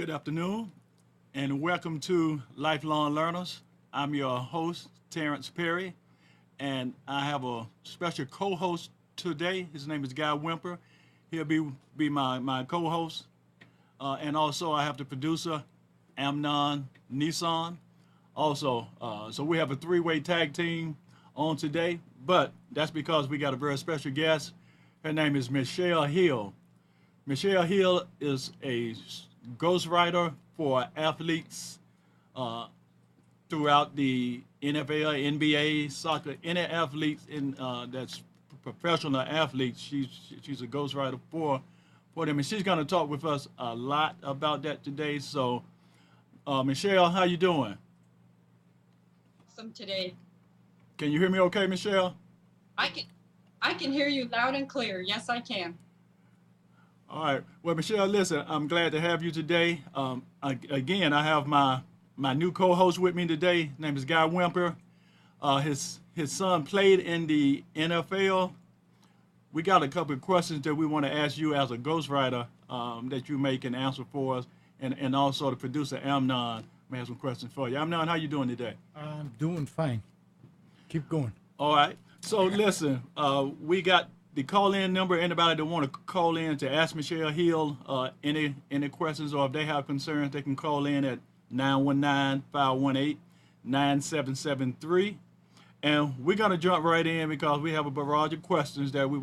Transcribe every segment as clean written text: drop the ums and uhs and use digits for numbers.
Good afternoon, and welcome to Lifelong Learners. I'm your host, Terrence Perry, and I have a special co-host today. His name is Guy Whimper. He'll be my co-host, and also I have the producer, Amnon Nissan. Also, so we have a three-way tag team on today, but that's because we got a very special guest. Her name is Michelle Hill. Michelle Hill is a ghostwriter for athletes throughout the NFL, NBA, soccer, any athletes in that's professional athletes. She's a ghostwriter for them, and she's going to talk with us a lot about that today. So, Michelle, how you doing? Awesome today. Can you hear me okay, Michelle? I can I can hear you loud and clear. Yes, I can. All right. Well, Michelle, listen, I'm glad to have you today. Again, I have my new co-host with me today. His name is Guy Whimper. His son played in the NFL. We got a couple of questions that we want to ask you as a ghostwriter that you may can answer for us, and also the producer Amnon may have some questions for you. Amnon, how you doing today? I'm doing fine. Keep going. All right. So listen, we got the call-in number. Anybody that want to call in to ask Michelle Hill any questions, or if they have concerns, they can call in at 919-518-9773. And we're gonna jump right in because we have a barrage of questions that we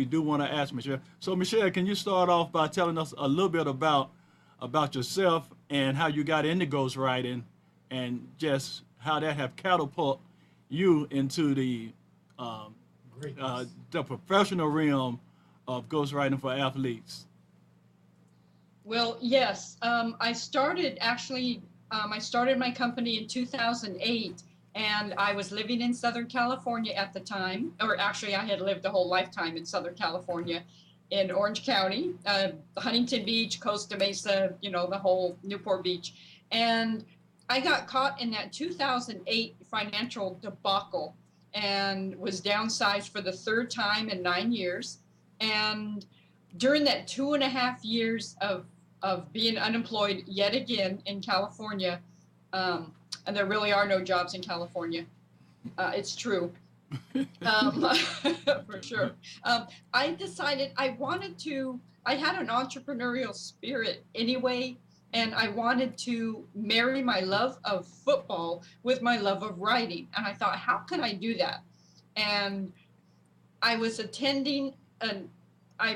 do want to ask Michelle. So Michelle, can you start off by telling us a little bit about yourself and how you got into ghostwriting, and just how that have catapulted you into um, Greatness. the professional realm of ghostwriting for athletes? Well, yes. I started my company in 2008, and I was living in Southern California at the time, or actually, I had lived a whole lifetime in Southern California, in Orange County, Huntington Beach, Costa Mesa, the whole Newport Beach, and I got caught in that 2008 financial debacle and was downsized for the third time in 9 years. And during that 2.5 years of being unemployed yet again in California, and there really are no jobs in California. It's true. um, for sure. I decided I had an entrepreneurial spirit anyway, and I wanted to marry my love of football with my love of writing. And I thought, how can I do that? And I was I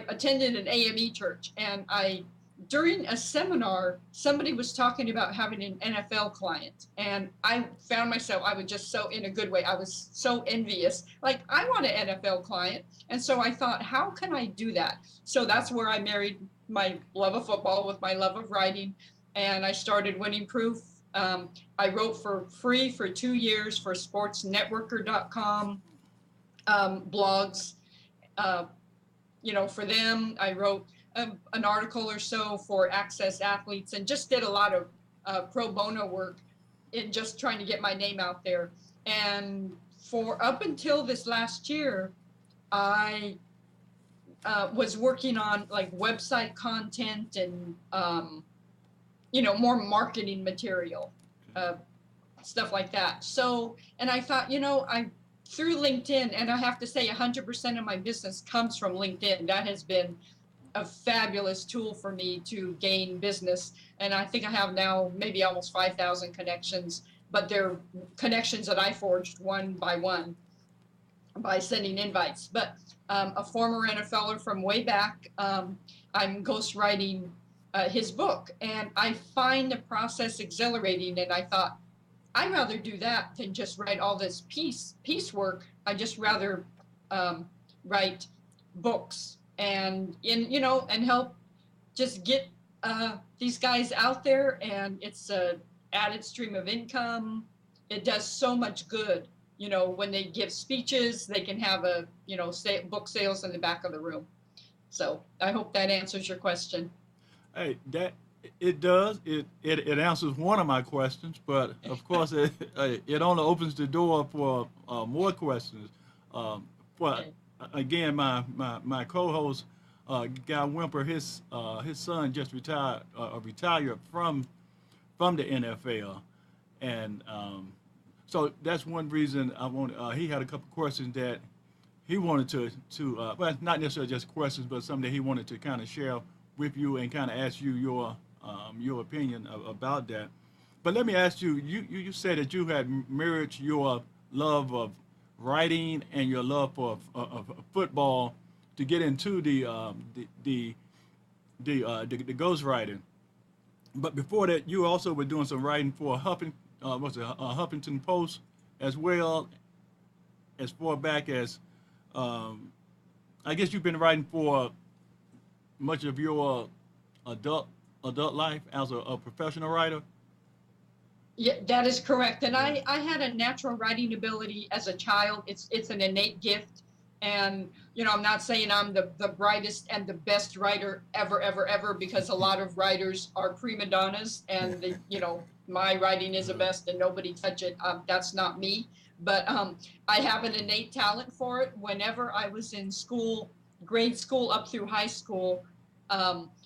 attended an AME church, and during a seminar, somebody was talking about having an NFL client, and I found myself, I was just so, in a good way, I was so envious. Like, I want an NFL client. And so I thought, how can I do that? So that's where I married my love of football with my love of writing, and I started Winning Proof. I wrote for free for 2 years for sportsnetworker.com blogs. For them, I wrote an article or so for Access Athletes, and just did a lot of pro bono work in just trying to get my name out there. And for up until this last year, I was working on like website content and more marketing material, uh, stuff like that. So, and I thought, I through LinkedIn, and I have to say 100% of my business comes from LinkedIn. That has been a fabulous tool for me to gain business. And I think I have now maybe almost 5,000 connections, but they're connections that I forged one by one by sending invites. But a former NFLer from way back, I'm ghostwriting his book, and I find the process exhilarating. And I thought, I'd rather do that than just write all this piecework. I just rather write books and help just get these guys out there. And it's a added stream of income. It does so much good. When they give speeches, they can have book sales in the back of the room. So I hope that answers your question. Hey, that it does. It answers one of my questions, but of course it only opens the door for more questions. For Okay. again, my co-host Guy Whimper, his son just retired from the NFL, and so that's one reason I want. He had a couple questions that he wanted to well, not necessarily just questions, but something that he wanted to kind of share with you and kind of ask you your opinion about that. But let me ask you, you said that you had married your love of writing and your love for of football to get into the ghost writing. But before that, you also were doing some writing for Huffington Post as well, as far back as um, I guess you've been writing for much of your adult adult life as a professional writer. Yeah, that is correct. And I had a natural writing ability as a child. It's an innate gift. And, I'm not saying I'm the brightest and the best writer ever, ever, ever, because a lot of writers are prima donnas and my writing is the best and nobody touch it. That's not me. But I have an innate talent for it. Whenever I was in school, grade school up through high school,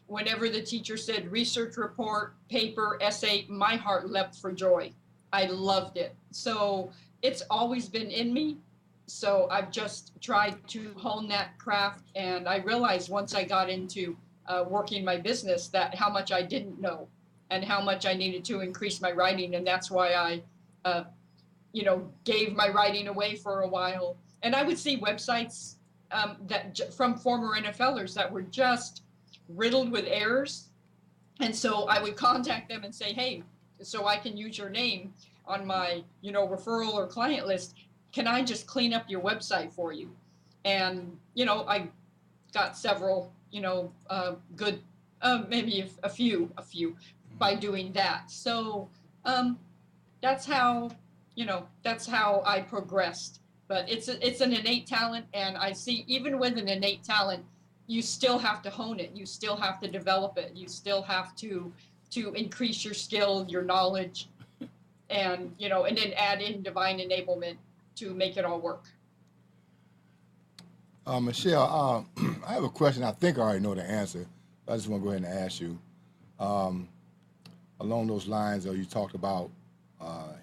whenever the teacher said research report, paper, essay, my heart leapt for joy. I loved it. So it's always been in me. So I've just tried to hone that craft. And I realized once I got into working my business that how much I didn't know and how much I needed to increase my writing. And that's why I, gave my writing away for a while. And I would see websites from former NFLers that were just riddled with errors. And so I would contact them and say, hey, so I can use your name on my, referral or client list. Can I just clean up your website for you? And, I got several, good, maybe a few by doing that. So that's how, that's how I progressed. But it's an innate talent. And I see even with an innate talent, you still have to hone it. You still have to develop it. You still have to increase your skill, your knowledge, and and then add in divine enablement to make it all work. Michelle, I have a question. I think I already know the answer. I just want to go ahead and ask you. Um, Along those lines, you talked about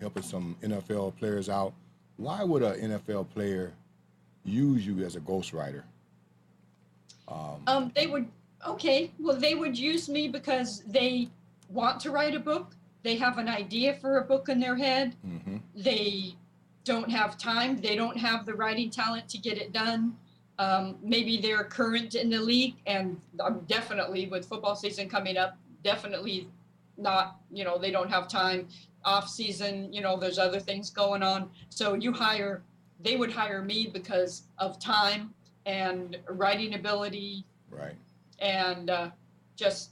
helping some NFL players out. Why would an NFL player use you as a ghostwriter? They would, okay, well, they would use me because they want to write a book. They have an idea for a book in their head. Mm-hmm. They don't have time. They don't have the writing talent to get it done. Maybe they're current in the league, and definitely with football season coming up, definitely not, they don't have time. Off season, there's other things going on. So they would hire me because of time and writing ability, Right. and just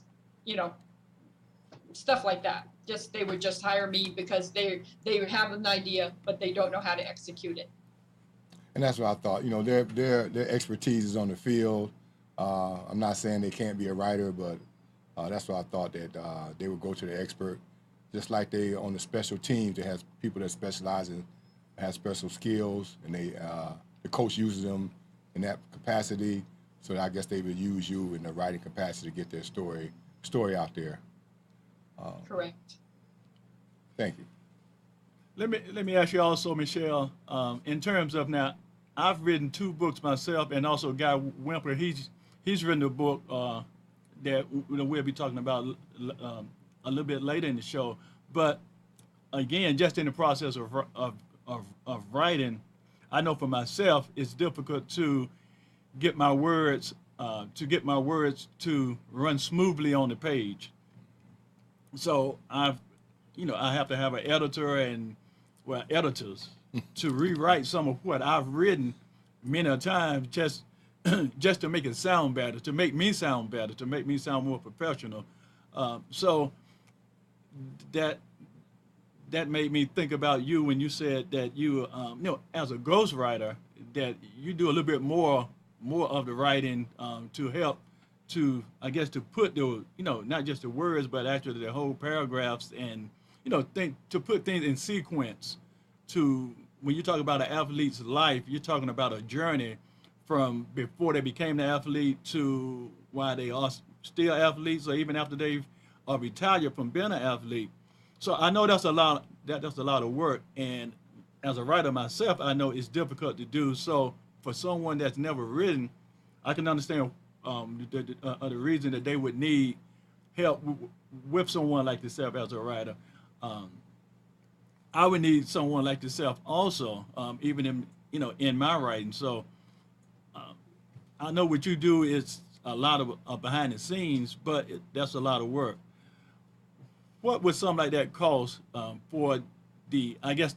stuff like that. Just they would just hire me because they have an idea but they don't know how to execute it. And that's what I thought. Their expertise is on the field. I'm not saying they can't be a writer, but that's what I thought that they would go to the expert, just like they on the special teams. They have people that specialize in have special skills, and the coach uses them in that capacity. So I guess they would use you in the writing capacity to get their story out there. Correct. Thank you. Let me ask you also, Michelle. In terms of now, I've written two books myself, and also Guy Whimper. He's written a book that we'll be talking about a little bit later in the show. But again, just in the process of writing, I know for myself it's difficult to get my words to run smoothly on the page. So I have to have an editor and editors to rewrite some of what I've written many a times just to make it sound better, to make me sound better, to make me sound more professional. So that made me think about you when you said that you as a ghostwriter that you do a little bit more of the writing to help to I guess to put the not just the words but actually the whole paragraphs and to put things in sequence. To when you talk about an athlete's life, you're talking about a journey from before they became the athlete to why they are still athletes, or even after they've retired from being an athlete. So I know that's a lot of work, and as a writer myself, I know it's difficult to do. So for someone that's never written, I can understand the reason that they would need help with someone like yourself as a writer. Um, I would need someone like yourself also, even in my writing. So I know what you do is a lot of behind the scenes, but that's a lot of work. What would something like that cost for I guess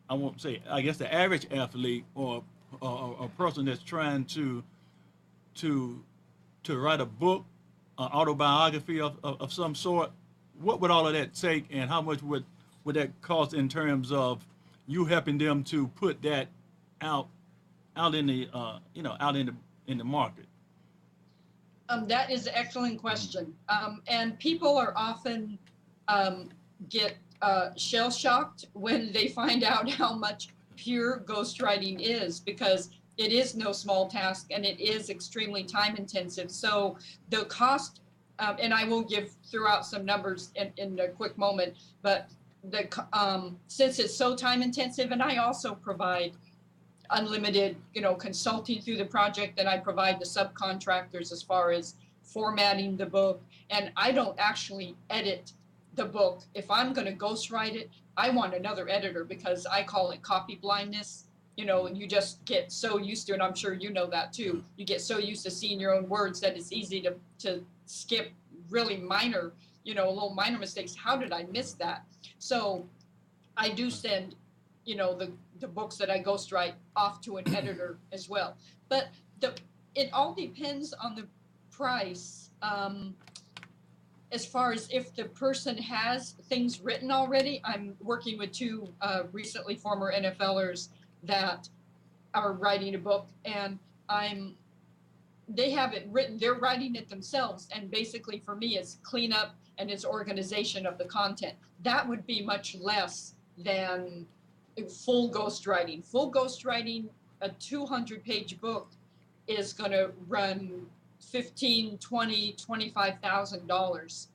I won't say, I guess the average athlete or a person that's trying to to write a book, autobiography of some sort? What would all of that take, and how much would that cost in terms of you helping them to put that out out in the out in the market? That is an excellent question. And people are often get shell shocked when they find out how much pure ghostwriting is, because it is no small task and it is extremely time intensive. So the cost, and I will give throughout some numbers in a quick moment, but since it's so time intensive, and I also provide unlimited, consulting through the project, and I provide the subcontractors as far as formatting the book. And I don't actually edit the book. If I'm going to ghostwrite it, I want another editor, because I call it copy blindness. And you just get so used to it. I'm sure you know that too. You get so used to seeing your own words that it's easy to skip really minor, little minor mistakes. How did I miss that? So I do send, the books that I ghostwrite off to an editor as well. But it all depends on the price. As far as if the person has things written already, I'm working with two recently former NFLers that are writing a book, and they have it written. They're writing it themselves, and basically for me, it's cleanup and it's organization of the content. That would be much less than full ghostwriting. Full ghostwriting, a 200-page book is going to run $15,000, $20,000, $25,000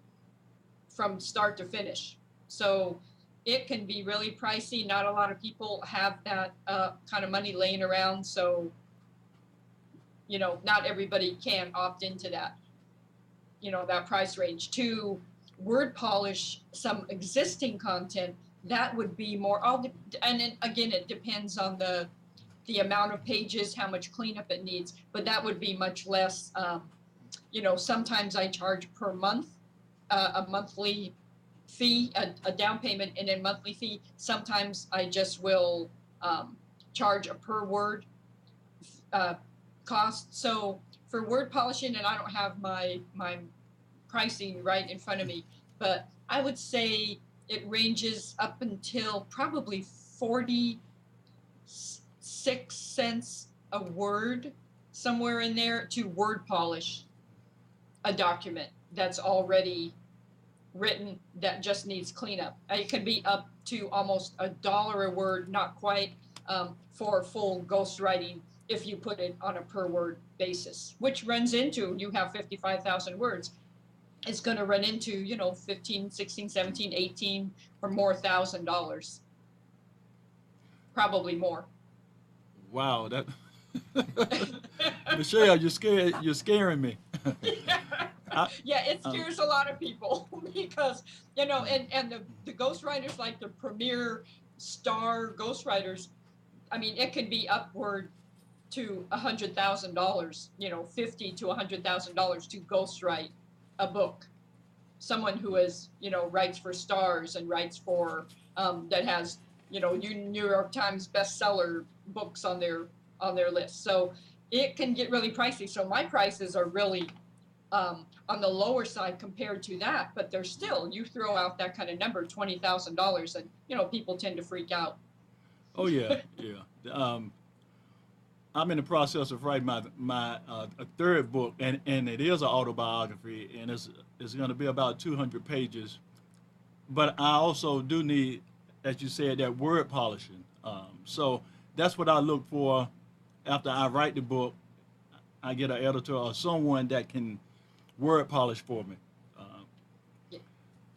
from start to finish. So it can be really pricey. Not a lot of people have that kind of money laying around. So, not everybody can opt into that, that price range. To word polish some existing content, that would be more, and then, again, it depends on the amount of pages, how much cleanup it needs, but that would be much less. Sometimes I charge per month, a monthly fee, a down payment, and a monthly fee. Sometimes I just will charge a per word cost. So for word polishing, and I don't have my pricing right in front of me, but I would say it ranges up until probably 46 cents a word, somewhere in there, to word polish a document that's already written that just needs cleanup. It could be up to almost $1 a word, not quite, for full ghostwriting if you put it on a per word basis, which runs into, you have 55,000 words. It's going to run into, 15, 16, 17, 18 or more $1,000. Probably more. Wow, that Michelle, you're scaring me. Yeah, it scares a lot of people because, and the ghostwriters, like the premier star ghostwriters, I mean, it can be upward to $100,000, $50,000 to $100,000 to ghostwrite a book. Someone who is, writes for stars and writes for, that has, New York Times bestseller books on their list. So it can get really pricey. So my prices are really on the lower side compared to that, but they're still, you throw out that kind of number, $20,000, and people tend to freak out. Oh yeah, yeah. I'm in the process of writing my a third book, and it is an autobiography, and it's going to be about 200 pages. But I also do need, as you said, that word polishing. So that's what I look for after I write the book, I get an editor or someone that can word polish for me. Uh, Yeah.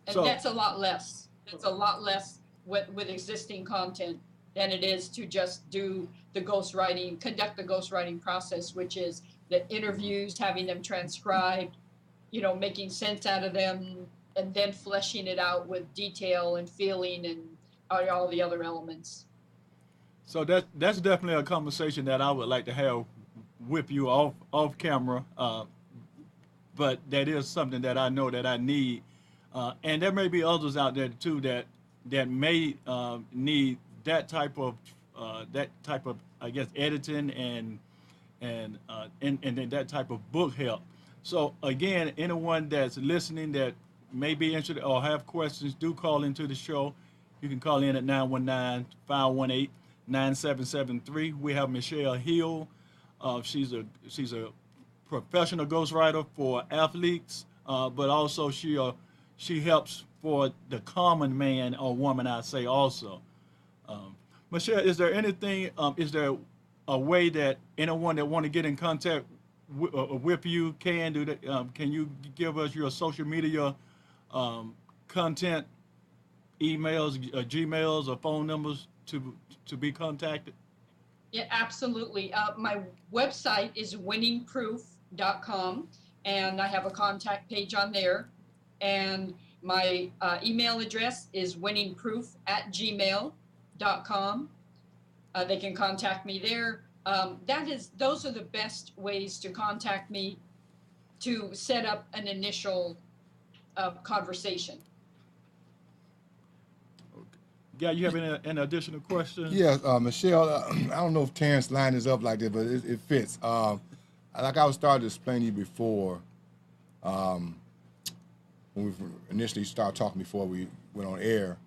And so that's a lot less. It's a lot less with existing content than it is to just do the ghostwriting, conduct the ghostwriting process, which is the interviews, having them transcribed, making sense out of them, and then fleshing it out with detail and feeling and all the other elements. so that's definitely a conversation that I would like to have with you off camera. But that is something that I know that I need, and there may be others out there too that may need that type of I guess editing and then that type of book help. So again, anyone that's listening that may be interested or have questions, do call into the show. You can call in at 919-518-9773. We have Michelle Hill. She's a professional ghostwriter for athletes, but also she helps for the common man or woman, I say also. Michelle, is there anything? Is there a way that anyone that want to get in contact with you can do that? Can you give us your social media content, emails, Gmails, or phone numbers to be contacted? Yeah, absolutely. My website is winningproof.com, and I have a contact page on there. And my email address is winningproof@gmail.com. They can contact me there. Those are the best ways to contact me to set up an initial conversation. Yeah, you have any additional questions? Yeah, Michelle, I don't know if Terrence lined this up like this, but it fits. Like I was started to explain to you before, when we initially started talking before we went on air,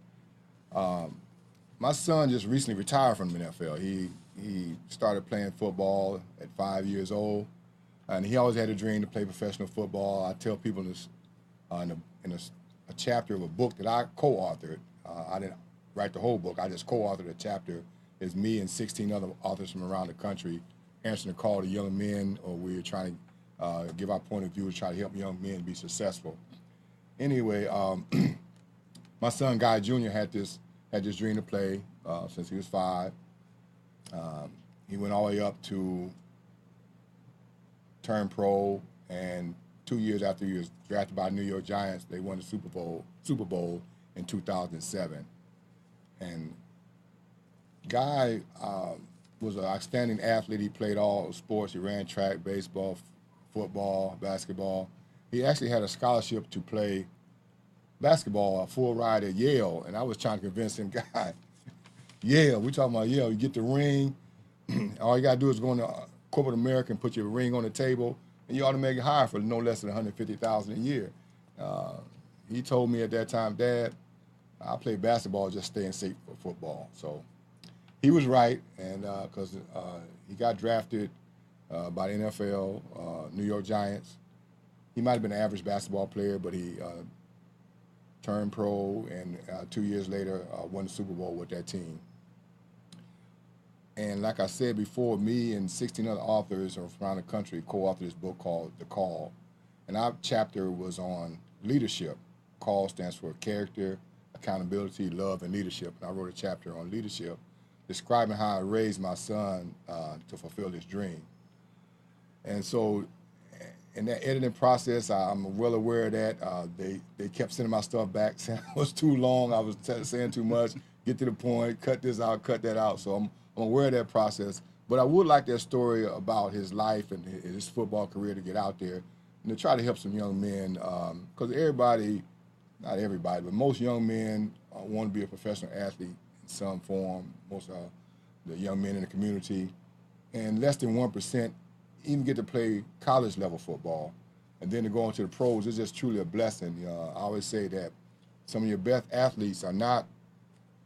my son just recently retired from the NFL. He started playing football at 5 years old, and he always had a dream to play professional football. I tell people in a chapter of a book that I co-authored. I didn't write the whole book. I just co-authored a chapter. It's me and 16 other authors from around the country answering the call to young men, or we're trying to give our point of view to try to help young men be successful. Anyway, my son Guy Jr. had this dream to play since he was 5. He went all the way up to turn pro, and 2 years after he was drafted by the New York Giants, they won the Super Bowl in 2007. And Guy was an outstanding athlete. He played all sports. He ran track, baseball, football, basketball. He actually had a scholarship to play basketball, a full ride at Yale, and I was trying to convince him, Guy, Yale, we talking about Yale, you get the ring, all you got to do is go into corporate America and put your ring on the table, and you automatically hire for no less than $150,000 a year. He told me at that time, Dad, I play basketball, just staying safe for football. So he was right, and because he got drafted by the NFL, New York Giants. He might have been an average basketball player, but he turned pro, and 2 years later won the Super Bowl with that team. And like I said before, me and 16 other authors from around the country co-authored this book called The Call. And our chapter was on leadership. CALL stands for character, accountability, love, and leadership. And I wrote a chapter on leadership, describing how I raised my son to fulfill his dream. And so in that editing process, I'm well aware of that. They kept sending my stuff back, saying it was too long, I was saying too much, get to the point, cut this out, cut that out. So I'm aware of that process. But I would like that story about his life and his football career to get out there and to try to help some young men, because everybody, not everybody, but most young men want to be a professional athlete in some form, most of the young men in the community, and less than 1% even get to play college level football. And then to go into the pros is just truly a blessing. I always say that some of your best athletes are not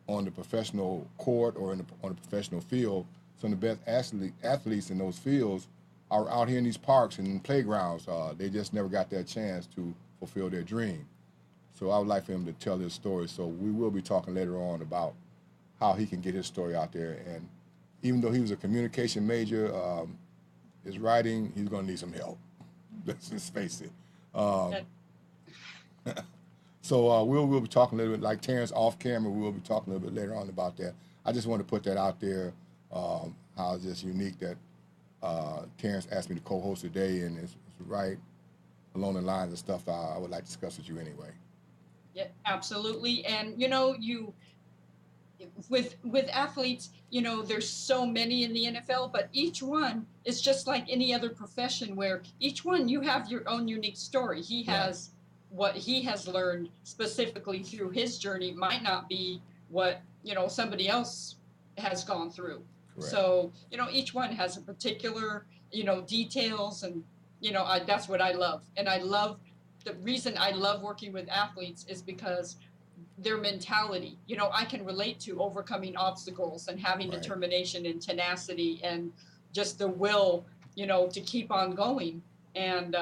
on the professional court or on the professional field. Some of the best athletes in those fields are out here in these parks and playgrounds. They just never got that chance to fulfill their dream. So I would like for him to tell his story. So we will be talking later on about how he can get his story out there and even though he was a communication major, his writing, he's going to need some help. Let's just face it. Um, That- so we'll be talking a little bit, like Terrence off camera, we'll be talking a little bit later on about that. I just want to put that out there, how it's just unique that Terrence asked me to co-host today, and it's right along the lines of stuff I would like to discuss with you anyway. Yeah, absolutely. And you with athletes, there's so many in the NFL, but each one is just like any other profession where each one you have your own unique story. He Right. has what he has learned specifically through his journey might not be what, somebody else has gone through. Correct. So, each one has a particular, details and, that's what I love. And the reason I love working with athletes is because their mentality. I can relate to overcoming obstacles and having Right. determination and tenacity and just the will, to keep on going. And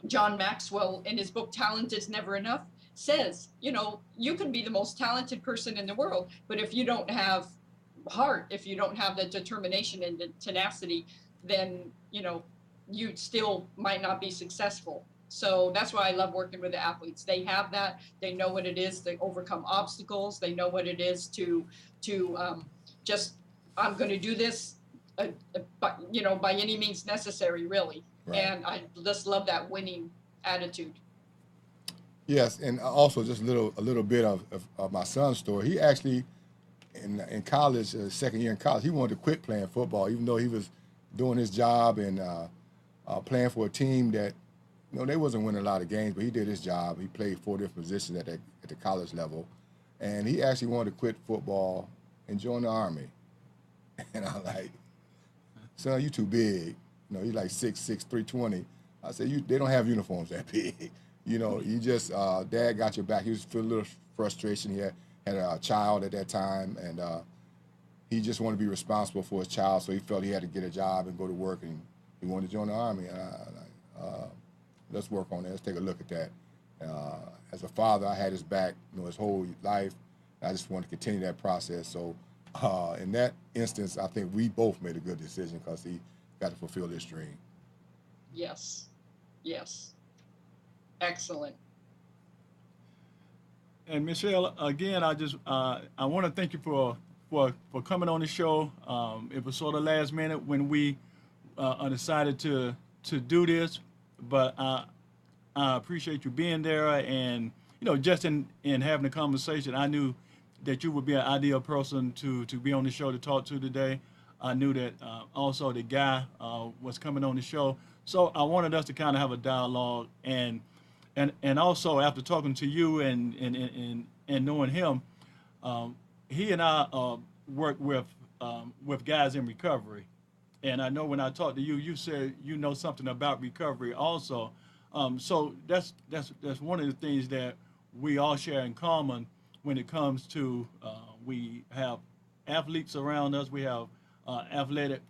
John Maxwell, in his book Talent is Never Enough, says, you can be the most talented person in the world, but if you don't have heart, if you don't have the determination and the tenacity, then, you still might not be successful. So that's why I love working with the athletes. They have that. They know what it is to overcome obstacles. They know what it is to just I'm going to do this, by any means necessary, really. Right. And I just love that winning attitude. Yes, and also just a little bit of my son's story. He actually in college, second year in college, he wanted to quit playing football, even though he was doing his job and playing for a team that, they wasn't winning a lot of games, but he did his job. He played 4 different positions at the college level, and he actually wanted to quit football and join the Army. And I'm like, son, you too big. He's like 6'6", 320. I said, they don't have uniforms that big. You just, Dad got your back. He was feeling a little frustration. He had a child at that time, and he just wanted to be responsible for his child, so he felt he had to get a job and go to work, and he wanted to join the Army. And let's work on that. Let's take a look at that. As a father, I had his back, his whole life. I just wanted to continue that process. So in that instance, I think we both made a good decision because he got to fulfill his dream. Yes. Excellent. And Michelle, again, I want to thank you for coming on the show. It was sort of last minute when we decided to do this, but I appreciate you being there, and just in having a conversation, I knew that you would be an ideal person to be on the show to talk to today. I knew that also the guy was coming on the show, so I wanted us to kind of have a dialogue, and also after talking to you and knowing him, he and I work with guys in recovery. And I know when I talked to you, you said you know something about recovery also. So that's one of the things that we all share in common when it comes to we have athletes around us, we have athletic,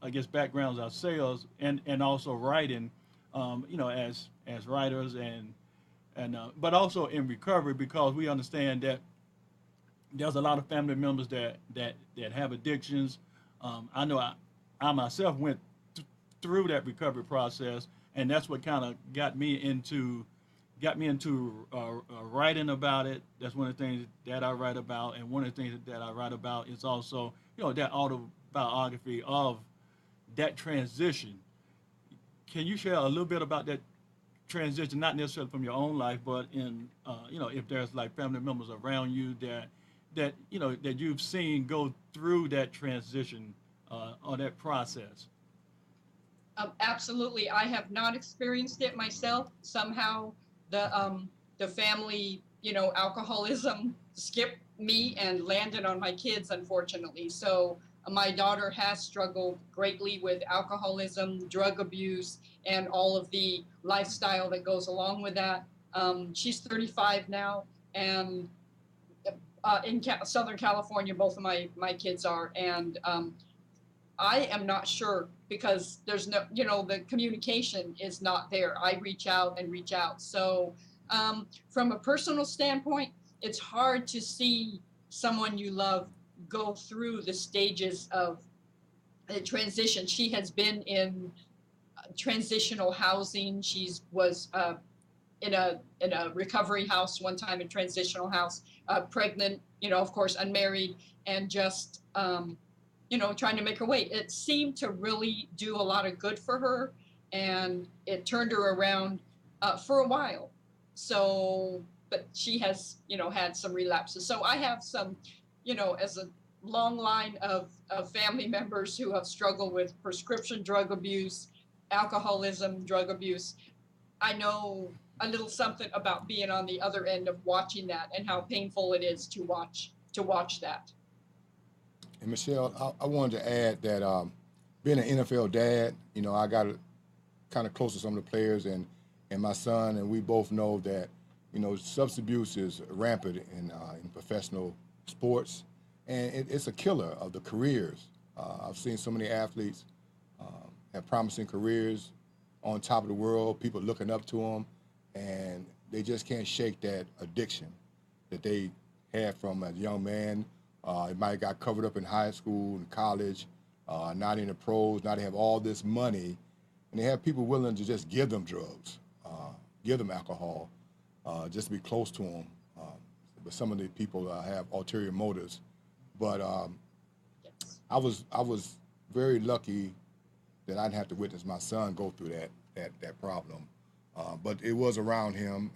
I guess, backgrounds ourselves, and also writing, as writers and but also in recovery, because we understand that there's a lot of family members that have addictions. I know I myself went through that recovery process, and that's what kind of got me into writing about it. That's one of the things that I write about, and one of the things that I write about is also that autobiography of that transition. Can you share a little bit about that transition, not necessarily from your own life, but in if there's like family members around you that you've seen go through that transition or that process? Absolutely. I have not experienced it myself. Somehow the family, alcoholism skipped me and landed on my kids, unfortunately. So my daughter has struggled greatly with alcoholism, drug abuse, and all of the lifestyle that goes along with that. She's 35 now, and in Southern California, both of my kids are, and I am not sure because there's no, the communication is not there. I reach out and reach out. So from a personal standpoint, it's hard to see someone you love go through the stages of the transition. She has been in transitional housing. She's was in a recovery house one time, in transitional house, pregnant, of course, unmarried, and just trying to make her way. It seemed to really do a lot of good for her, and it turned her around for a while. So, but she has, had some relapses. So I have some, as a long line of family members who have struggled with prescription drug abuse, alcoholism, drug abuse. I know a little something about being on the other end of watching that, and how painful it is to watch that. And Michelle, I wanted to add that being an NFL dad, I got kind of close to some of the players and my son, and we both know that substance abuse is rampant in professional sports, and it's a killer of the careers. I've seen so many athletes have promising careers on top of the world, people looking up to them, and they just can't shake that addiction that they had from a young man. It might have got covered up in high school and college, not in the pros. Now they have all this money, and they have people willing to just give them drugs, give them alcohol, just to be close to them. But some of the people have ulterior motives. But Yes. I was very lucky that I didn't have to witness my son go through that problem. But it was around him.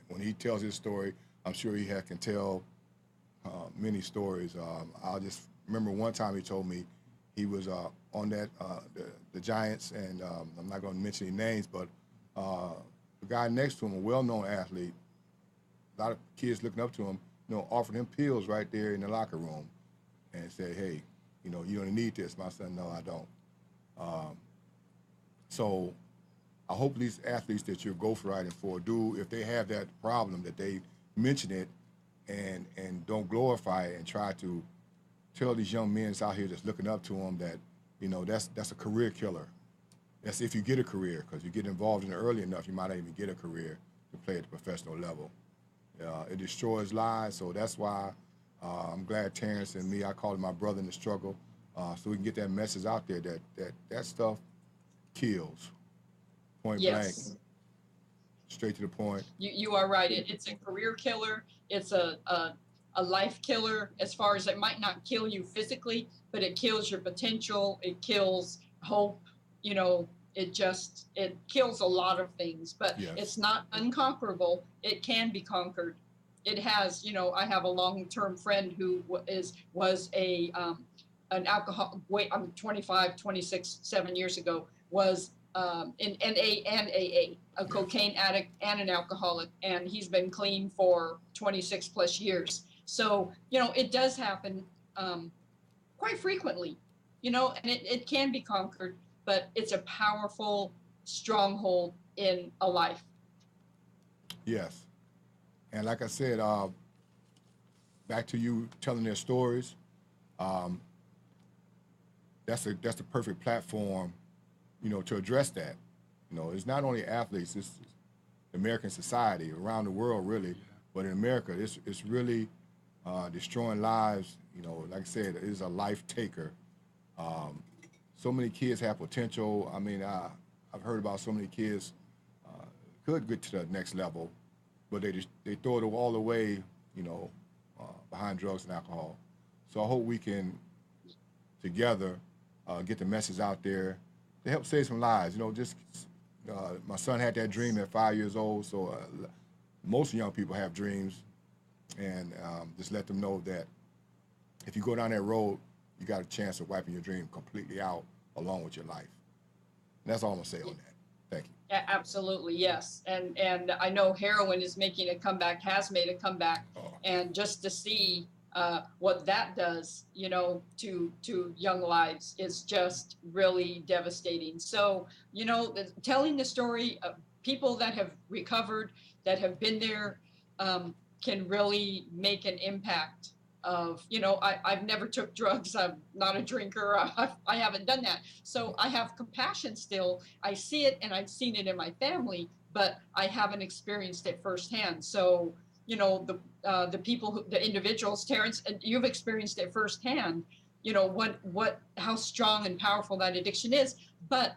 When he tells his story, I'm sure can tell many stories. I'll just remember one time he told me he was on the Giants, and I'm not going to mention any names, but the guy next to him, a well-known athlete, a lot of kids looking up to him, offered him pills right there in the locker room, and said, "Hey, you don't need this." My son, no, I don't. So I hope these athletes that you're ghostwriting for do, if they have that problem, that they mention it and don't glorify it, and try to tell these young men out here that's looking up to them that, that's a career killer. That's if you get a career, because you get involved in it early enough, you might not even get a career to play at the professional level. It destroys lives, so that's why I'm glad Terrence and me, I call him my brother in the struggle, so we can get that message out there that stuff kills, point blank, Yes. straight to the point. You are right. It's a career killer. It's a life killer, as far as it might not kill you physically, but it kills your potential. It kills hope. It kills a lot of things, but Yes. it's not unconquerable. It can be conquered. It has, I have a long-term friend who was an alcohol, I'm 25, 26, 7 years ago, was in NA and AA, a cocaine addict and an alcoholic, and he's been clean for 26 plus years. So, it does happen quite frequently, and it can be conquered, but it's a powerful stronghold in a life. Yes. And like I said, back to you telling their stories, um, that's the perfect platform, to address that. It's not only athletes, it's American society around the world, really. But in America, it's really destroying lives. Like I said, it is a life taker. So many kids have potential. I mean, I've heard about so many kids could get to the next level, but they throw it all away, behind drugs and alcohol. So I hope we can together get the message out there to help save some lives. Just my son had that dream at 5 years old, so most young people have dreams, and just let them know that if you go down that road, you got a chance of wiping your dream completely out along with your life. And that's all I'm gonna say on that. Thank you. Absolutely, yes. And I know heroin is making a comeback, has made a comeback, Oh, and just to see what that does, to young lives is just really devastating. So, telling the story of people that have recovered, that have been there, can really make an impact. I've never took drugs. I'm not a drinker. I haven't done that. So I have compassion still. I see it, and I've seen it in my family, but I haven't experienced it firsthand. So, the people, the individuals, Terrence, and you've experienced it firsthand, how strong and powerful that addiction is, but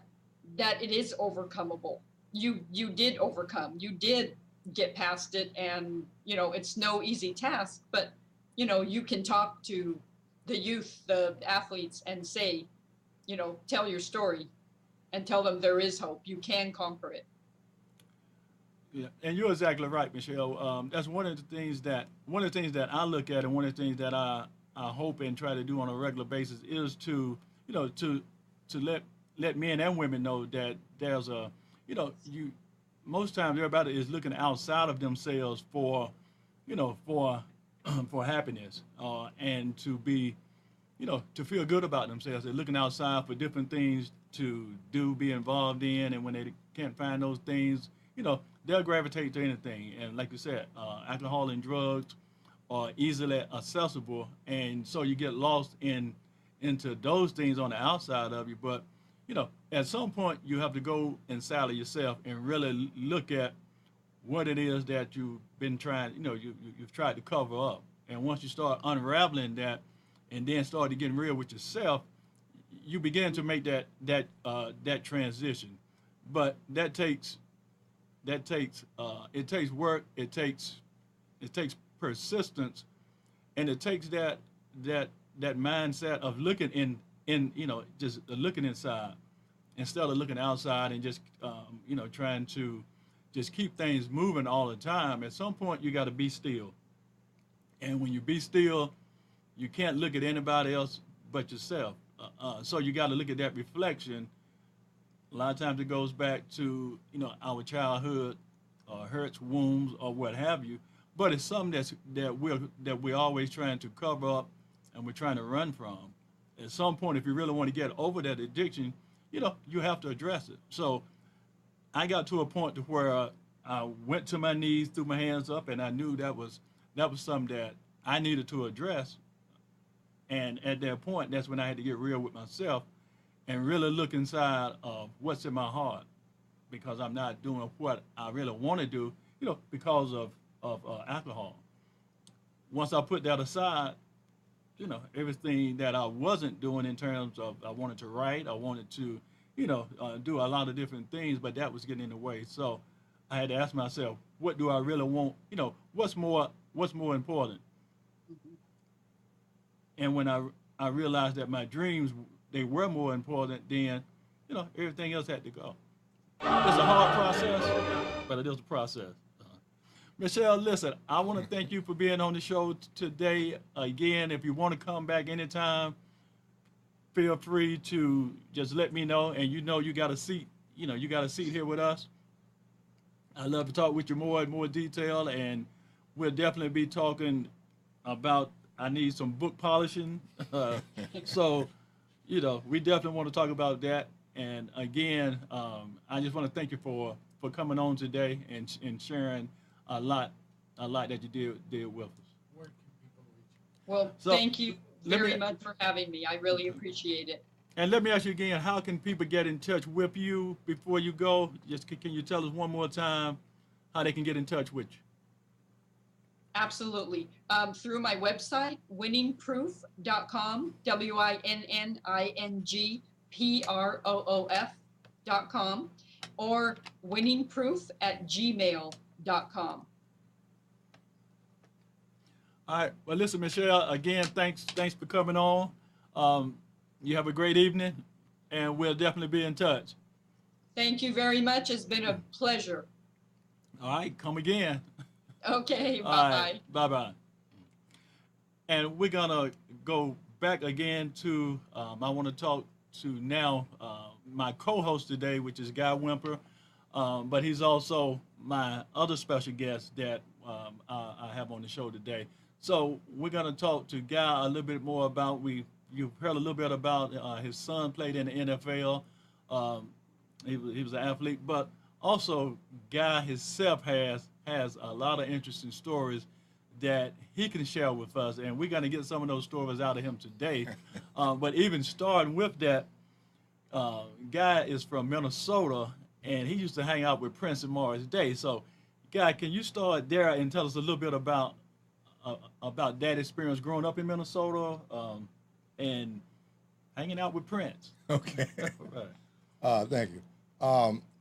that it is overcomable. You did overcome, you did get past it, and it's no easy task, but you can talk to the youth, the athletes, and say, tell your story and tell them there is hope. You can conquer it. Yeah, and you're exactly right, Michelle. That's one of the things that I look at, and one of the things that I hope and try to do on a regular basis is to let men and women know that there's a you most times everybody is looking outside of themselves for for for happiness, and to be to feel good about themselves. They're looking outside for different things to do, be involved in, and when they can't find those things, they'll gravitate to anything. And like you said, alcohol and drugs are easily accessible, and so you get lost into those things on the outside of you. But at some point, you have to go inside of yourself and really look at what it is that you've been trying, you've tried to cover up. And once you start unraveling that, and then start to get real with yourself, you begin to make that transition. But it takes work, it takes persistence, and it takes that mindset of looking in just looking inside instead of looking outside, and just trying to just keep things moving all the time. At some point, you got to be still, and when you be still, you can't look at anybody else but yourself. So you got to look at that reflection. A lot of times it goes back to our childhood, hurts, wounds, or what have you. But it's something that we're always trying to cover up, and we're trying to run from. At some point, if you really want to get over that addiction, you have to address it. So I got to a point to where I went to my knees, threw my hands up, and I knew that was something that I needed to address. And at that point, that's when I had to get real with myself and really look inside of what's in my heart, because I'm not doing what I really want to do, because of alcohol. Once I put that aside, everything that I wasn't doing in terms of I wanted to write, I wanted to, do a lot of different things, but that was getting in the way. So I had to ask myself, what do I really want? What's more important? And when I realized that my dreams, they were more important, then everything else had to go. It's a hard process, but it is a process. Michelle, listen, I want to thank you for being on the show today. Again, if you want to come back anytime, feel free to just let me know. And you got a seat. You got a seat here with us. I'd love to talk with you more in more detail, and we'll definitely be talking about. I need some book polishing, so we definitely want to talk about that. And again, I just want to thank you for coming on today and sharing a lot that you did with us. Well, So, thank you very much for having me. I really appreciate it. And let me ask you again, how can people get in touch with you before you go? Just can you tell us one more time how they can get in touch with you? Absolutely. Through my website, winningproof.com, winningproof.com, or winningproof@gmail.com. All right. Well, listen, Michelle, again, thanks for coming on. You have a great evening, and we'll definitely be in touch. Thank you very much. It's been a pleasure. All right. Come again. Okay. All Bye-bye. right, bye-bye. And we're going to go back again to, I want to talk to now my co-host today, which is Guy Whimper, but he's also my other special guest that I have on the show today. So we're going to talk to Guy a little bit more about, you've heard a little bit about his son played in the NFL. He was an athlete, but also Guy himself has a lot of interesting stories that he can share with us, and we're going to get some of those stories out of him today. But even starting with that, Guy is from Minnesota, and he used to hang out with Prince and Morris Day. So Guy, can you start there and tell us a little bit about that experience growing up in Minnesota and hanging out with Prince? Okay. Right. Thank you.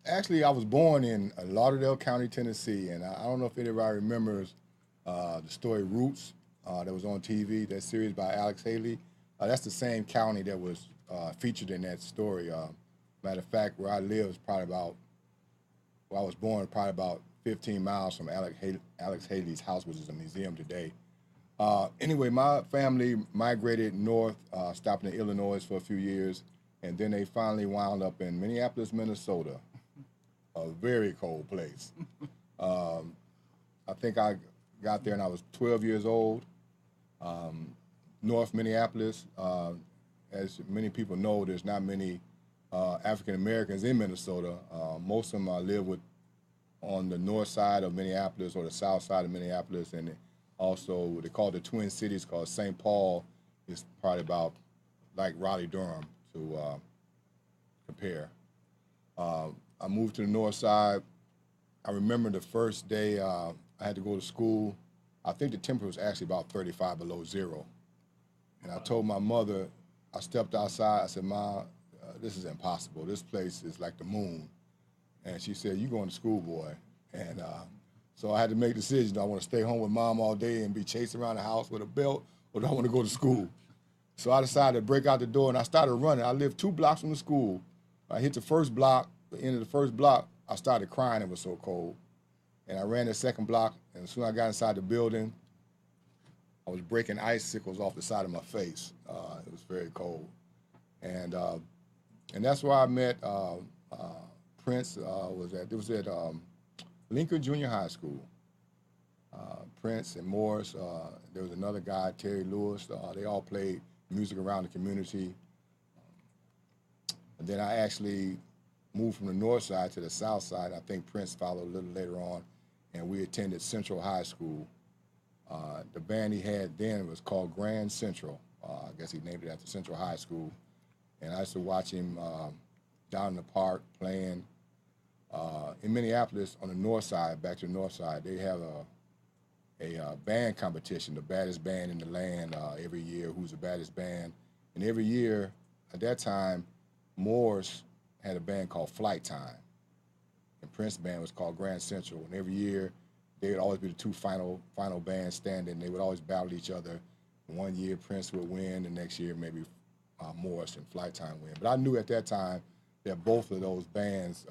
Actually, I was born in Lauderdale County, Tennessee, and I don't know if anybody remembers the story Roots that was on TV, that series by Alex Haley. That's the same county that was featured in that story. Matter of fact, where I live is probably about, where I was born, probably about 15 miles from Alex Haley's house, which is a museum today. Anyway, my family migrated north, stopped in Illinois for a few years, and then they finally wound up in Minneapolis, Minnesota, a very cold place. I think I got there and I was 12 years old. North Minneapolis, as many people know, there's not many African Americans in Minnesota. Most of them live on the north side of Minneapolis or the south side of Minneapolis, and also they call the Twin Cities, called St. Paul. Is probably about like Raleigh, Durham to compare. I moved to the north side. I remember the first day I had to go to school. I think the temperature was actually about 35 below zero. And I told my mother, I stepped outside, I said, Ma, this is impossible. This place is like the moon. And she said, you going to school, boy. And so I had to make a decision. Do I want to stay home with Mom all day and be chased around the house with a belt, or do I want to go to school? So I decided to break out the door, and I started running. I lived 2 blocks from the school. I hit the first block, the end of the first block, I started crying, it was so cold. And I ran the second block, and as soon as I got inside the building, I was breaking icicles off the side of my face. It was very cold. And that's where I met Prince. It was at Lincoln Junior High School. Prince and Morris, there was another guy, Terry Lewis. They all played music around the community. And then I actually moved from the north side to the south side. I think Prince followed a little later on, and we attended Central High School. The band he had then was called Grand Central. I guess he named it after Central High School. And I used to watch him down in the park playing. In Minneapolis, on the north side, back to the north side, they have a band competition, the baddest band in the land every year, who's the baddest band. And every year, at that time, Morris had a band called Flight Time. And Prince's band was called Grand Central. And every year, they would always be the 2 final bands standing. They would always battle each other. One year, Prince would win. The next year, maybe Morris and Flight Time win. But I knew at that time that both of those bands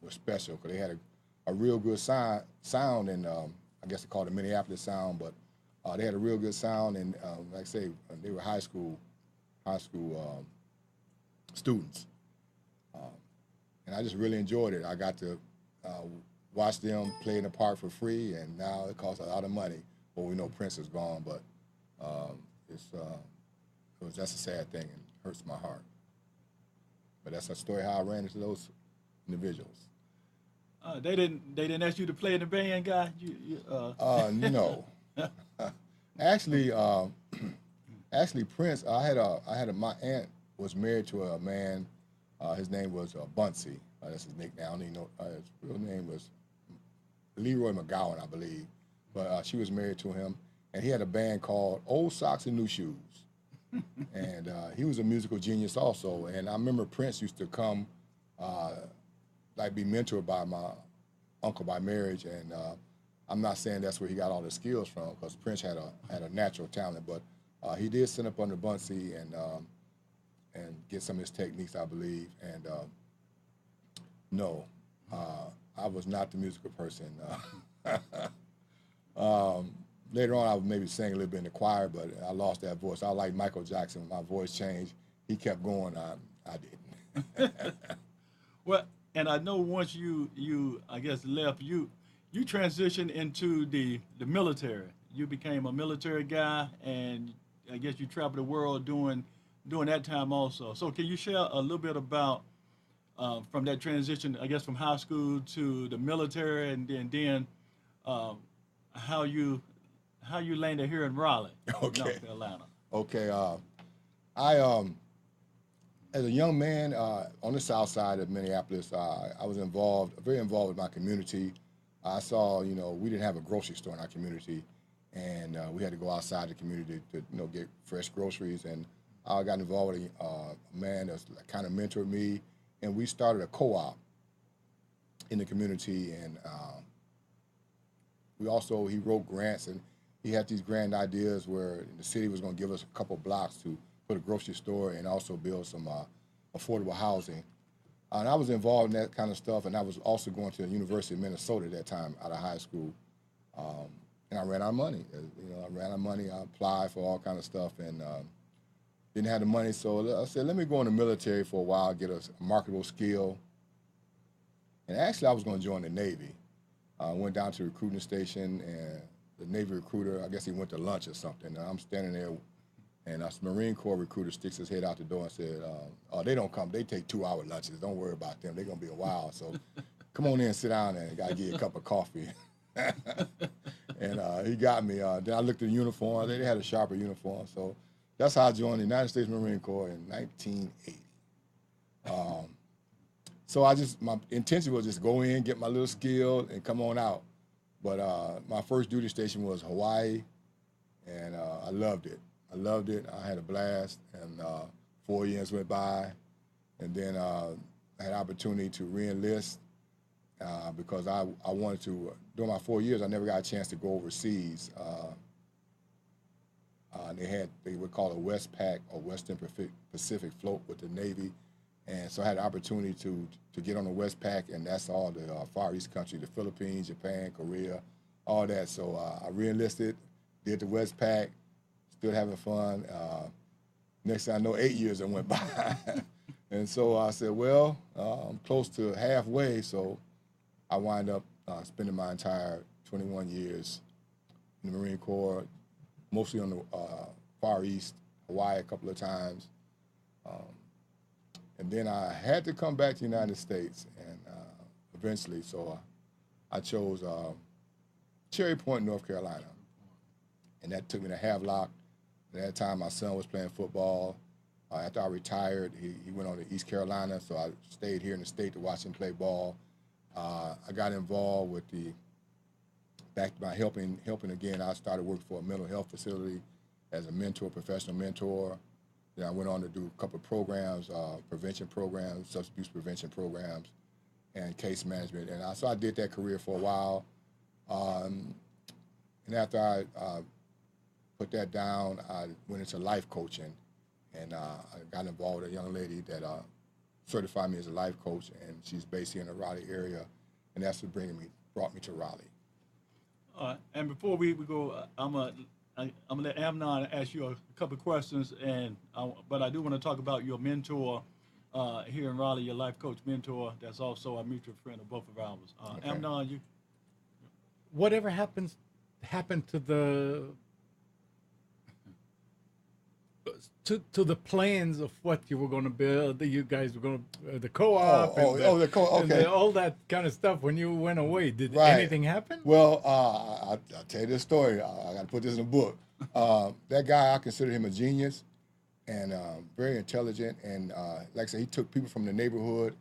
were special because they had a real good sound, and I guess they called it Minneapolis sound, but they had a real good sound, and like I say, they were high school students. And I just really enjoyed it. I got to watch them play in the park for free, and now it costs a lot of money. Well, we know Prince is gone, but that's a sad thing and hurts my heart. But that's a story how I ran into those individuals. They didn't ask you to play in the band, Guy? No. Actually, Prince. My aunt was married to a man. His name was Bunsey. That's his nickname. I don't even know. His real name was Leroy McGowan, I believe. But she was married to him, and he had a band called Old Socks and New Shoes. And he was a musical genius also. And I remember Prince used to come, be mentored by my uncle by marriage. And I'm not saying that's where he got all the skills from, because Prince had a natural talent. But he did sit up under Bunsey and get some of his techniques, I believe. And no, I was not the musical person. Later on, I would maybe sing a little bit in the choir, but I lost that voice. I like Michael Jackson. My voice changed. He kept going. I didn't. Well, and I know once you I guess left, you transitioned into the military. You became a military guy, and I guess you traveled the world doing that time also. So can you share a little bit about from that transition, I guess from high school to the military, and then how you landed here in Raleigh, Okay. North Carolina? Okay. I as a young man on the south side of Minneapolis, I was very involved with my community. I saw, we didn't have a grocery store in our community, and we had to go outside the community to get fresh groceries. And I got involved with a man that's kind of mentored me, and we started a co-op in the community. And he wrote grants, and he had these grand ideas where the city was going to give us a couple blocks to put a grocery store and also build some affordable housing. And I was involved in that kind of stuff, and I was also going to the University of Minnesota at that time out of high school. And I ran out of money. I applied for all kind of stuff and didn't have the money. So I said, let me go in the military for a while, get a marketable skill. And actually, I was going to join the Navy. I went down to the recruiting station, and the Navy recruiter, I guess he went to lunch or something. And I'm standing there, and a Marine Corps recruiter sticks his head out the door and said, oh, they don't come. They take 2-hour lunches. Don't worry about them. They're going to be a while. So come on in and sit down, and I got to get you a cup of coffee. And he got me. Then I looked at the uniform. They had a sharper uniform. So that's how I joined the United States Marine Corps in 1980. So my intention was just go in, get my little skill, and come on out. But my first duty station was Hawaii, and I loved it. I had a blast, and 4 years went by, and then I had opportunity to re-enlist because I wanted to. During my 4 years, I never got a chance to go overseas. They would call it a Westpac or Western Pacific float with the Navy. And so I had the opportunity to get on the Westpac, and that's all the Far East country, the Philippines, Japan, Korea, all that. So I re-enlisted, did the Westpac, still having fun. Next thing I know, 8 years that went by. And so I said, well, I'm close to halfway, so I wind up spending my entire 21 years in the Marine Corps, mostly on the Far East, Hawaii a couple of times. And then I had to come back to the United States, and eventually, so I chose Cherry Point, North Carolina. And that took me to Havelock. At that time, my son was playing football. After I retired, he went on to East Carolina, so I stayed here in the state to watch him play ball. I got involved with back to my helping again. I started working for a mental health facility as a mentor, professional mentor. Then I went on to do a couple of programs, prevention programs, substance abuse prevention programs, and case management. And so I did that career for a while. And after I put that down, I went into life coaching, and I got involved with a young lady that certified me as a life coach, and she's based here in the Raleigh area, and that's what brought me to Raleigh. And before we go, I'm gonna let Amnon ask you a couple of questions, but I do want to talk about your mentor here in Raleigh, your life coach mentor. That's also a mutual friend of both of ours. Okay. Amnon, Whatever happened to the plans of what you were going to build, you guys were going to, the co-op, and all that kind of stuff when you went away. Did anything happen? Well, I'll tell you this story. I got to put this in a book. That guy, I consider him a genius and very intelligent. And like I said, he took people from the neighborhood.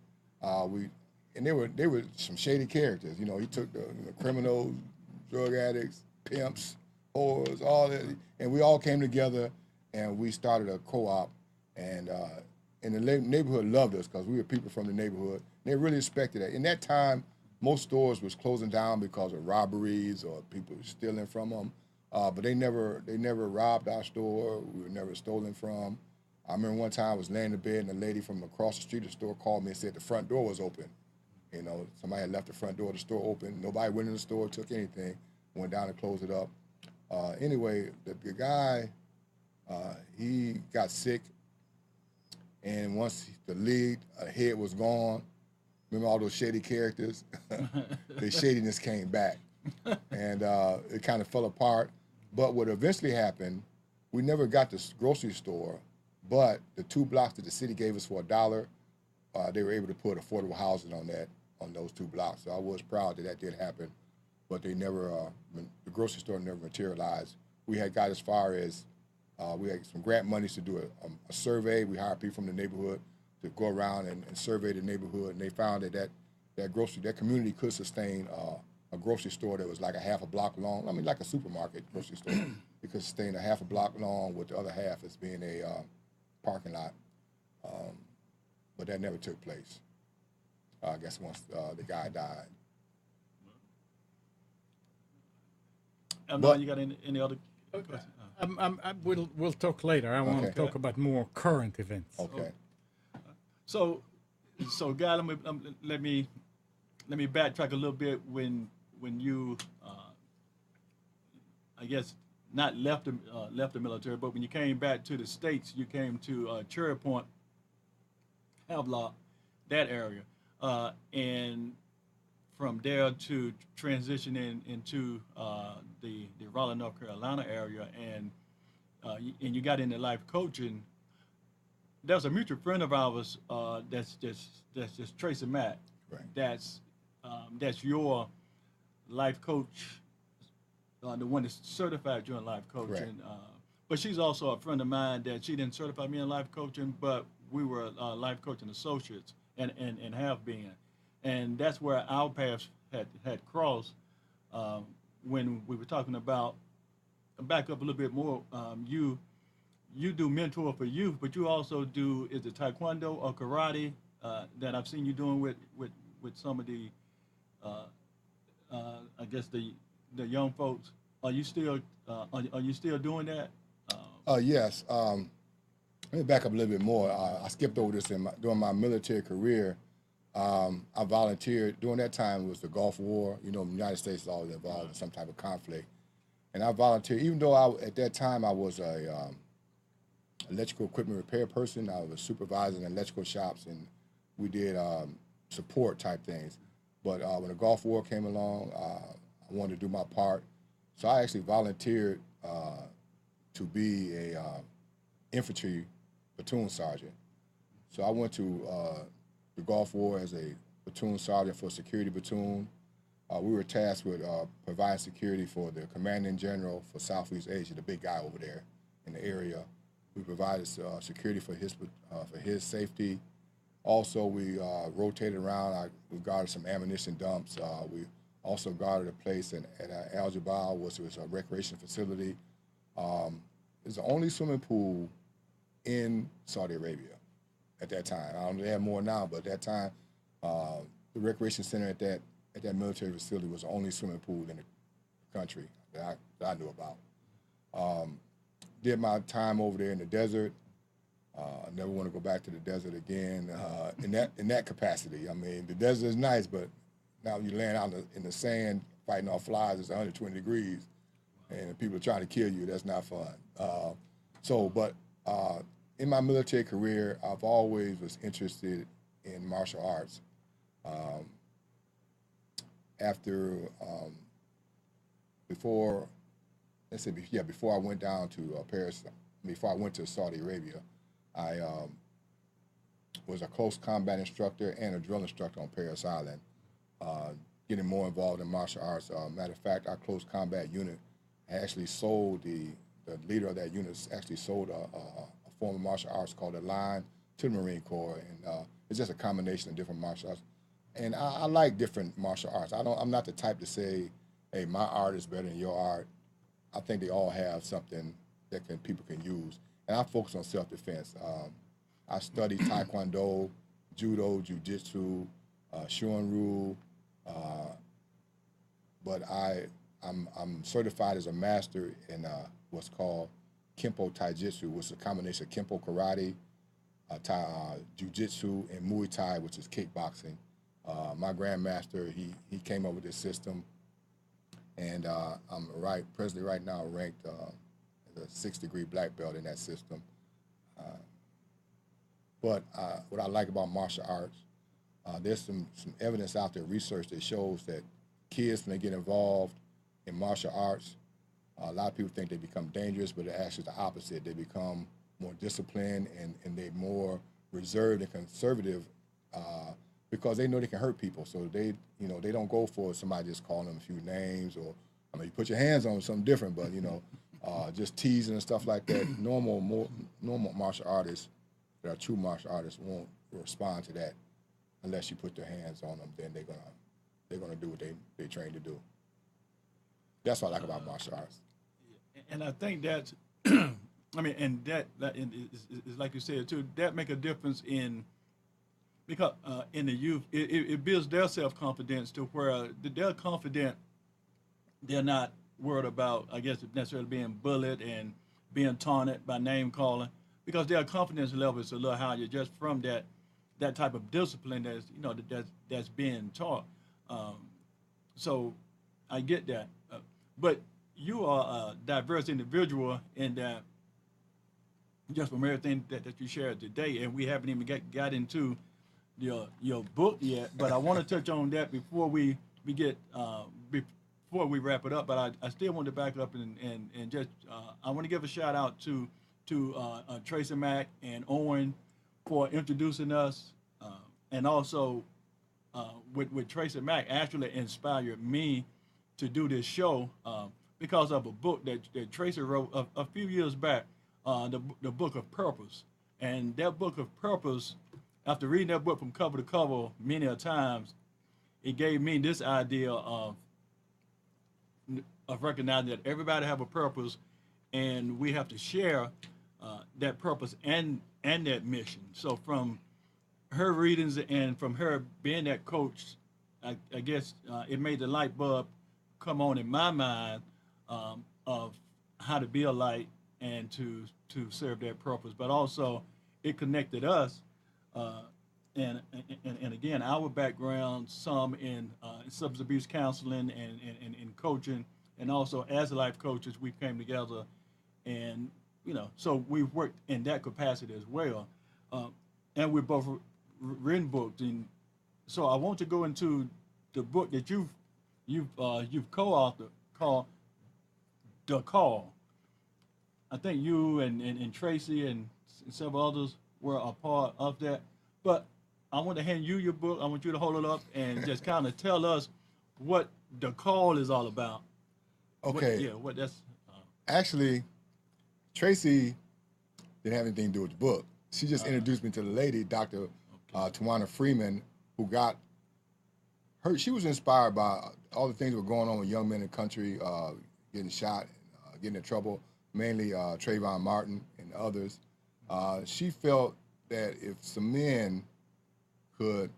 And they were some shady characters. You know, he took the criminals, drug addicts, pimps, whores, all that. And we all came together, and we started a co-op, and the neighborhood loved us because we were people from the neighborhood. They really respected that. In that time, most stores was closing down because of robberies or people stealing from them, but they never robbed our store. We were never stolen from. I remember one time I was laying in bed, and a lady from across the street of the store called me and said the front door was open. You know, somebody had left the front door of the store open. Nobody went in the store, took anything, went down and closed it up. Anyway, the guy, he got sick, and once the lead head was gone, remember all those shady characters? The shadiness came back, and it kind of fell apart. But what eventually happened, we never got this grocery store, but the 2 blocks that the city gave us for $1, they were able to put affordable housing on those 2 blocks. So I was proud that did happen, but they never, the grocery store never materialized. We had got as far as, we had some grant monies to do a survey. We hired people from the neighborhood to go around and survey the neighborhood, and they found that community could sustain a grocery store that was like a half a block long. I mean, like a supermarket grocery store. It could sustain a half a block long with the other half as being a parking lot. But that never took place. I guess once the guy died. But you got any other questions? We'll talk later. I want to Okay. talk about more current events. Okay. So, Guy, let me backtrack a little bit when you, I guess, not left the military, but when you came back to the States, you came to Cherry Point, Havelock, that area, and from there to transitioning into the Raleigh, North Carolina area, and you got into life coaching. There's a mutual friend of ours that's just Tracy Mack. Right. That's your life coach, the one that's certified you in life coaching. Correct. But she's also a friend of mine that she didn't certify me in life coaching, but we were life coaching associates and have been. And that's where our paths had crossed when we were talking about, back up a little bit more, you do mentor for youth, but you also do, is it taekwondo or karate that I've seen you doing with some of the, I guess the young folks. Are you still doing that? Yes. Let me back up a little bit more. I skipped over this during my military career. I volunteered during that time. It was the Gulf War. You know, the United States is always involved in some type of conflict, and I volunteered. Even though at that time I was a electrical equipment repair person, I was supervising electrical shops, and we did support type things. But when the Gulf War came along, I wanted to do my part, so I actually volunteered to be a infantry platoon sergeant. So I went to the Gulf War as a platoon sergeant for a security platoon. We were tasked with providing security for the commanding general for Southeast Asia, the big guy over there in the area. We provided security for his safety. Also, we rotated around. We guarded some ammunition dumps. We also guarded a place at Al Jabal, which was a recreation facility. It's the only swimming pool in Saudi Arabia at that time. I don't know if they have more now, but at that time, the recreation center at that military facility was the only swimming pool in the country that I knew about. Did my time over there in the desert. I never want to go back to the desert again in that capacity. I mean, the desert is nice, but now you land out in the sand fighting off flies. It's 120 degrees, and people are trying to kill you. That's not fun. In my military career, I've always was interested in martial arts. Before I went down to Paris, before I went to Saudi Arabia, I was a close combat instructor and a drill instructor on Paris Island, getting more involved in martial arts. Matter of fact, our close combat unit actually sold, the leader of that unit actually sold a form of martial arts called the Line to the Marine Corps, and it's just a combination of different martial arts. And I like different martial arts. I'm not the type to say, hey, my art is better than your art. I think they all have something that people can use. And I focus on self-defense. I study Taekwondo, Judo, Jiu-Jitsu, Shorin-Ryu, but I'm certified as a master in what's called Kempo Taijutsu, which is a combination of Kempo Karate, Jiu-Jitsu, and Muay Thai, which is kickboxing. My grandmaster, he came up with this system, and I'm presently right now ranked as a 6th degree black belt in that system. But what I like about martial arts, there's some evidence out there, research that shows that kids, when they get involved in martial arts, a lot of people think they become dangerous, but it's actually the opposite. They become more disciplined and they're more reserved and conservative because they know they can hurt people. So they don't go for somebody just calling them a few names, or I mean, you put your hands on them, something different, but just teasing and stuff like that. Normal martial artists that are true martial artists won't respond to that unless you put their hands on them. Then they're going to do what they trained to do. That's what I like about martial arts. And I think that's, I mean, and that is like you said too. That make a difference because in the youth, it builds their self confidence to where they're confident. They're not worried about, I guess, necessarily being bullied and being taunted by name calling, because their confidence level is a little higher just from that type of discipline that's being taught. So I get that, but you are a diverse individual in that, just from everything that you shared today, and we haven't even got into your book yet. But I want to touch on that before we get before we wrap it up. But I still want to back up and just I want to give a shout out to Tracy Mack and Owen for introducing us, and also with Tracy Mack actually inspired me to do this show because of a book that Tracy wrote a few years back, the Book of Purpose. And that Book of Purpose, after reading that book from cover to cover many a times, it gave me this idea of recognizing that everybody have a purpose, and we have to share that purpose and that mission. So from her readings and from her being that coach, I guess it made the light bulb come on in my mind of how to be a light and to serve that purpose. But also it connected us, and again, our background, some in substance abuse counseling and coaching, and also as life coaches, we came together, and so we've worked in that capacity as well, and we've both written books. And so I want to go into the book that you've co-authored called The Call. I think you and Tracy and several others were a part of that. But I want to hand you your book. I want you to hold it up and just kind of tell us what The Call is all about. Okay. What that's. Actually, Tracy didn't have anything to do with the book. She just introduced me to the lady, Dr. Tawana Freeman, who got her. She was inspired by all the things that were going on with young men in the country, getting shot, getting in trouble, mainly Trayvon Martin and others. She felt that if some men could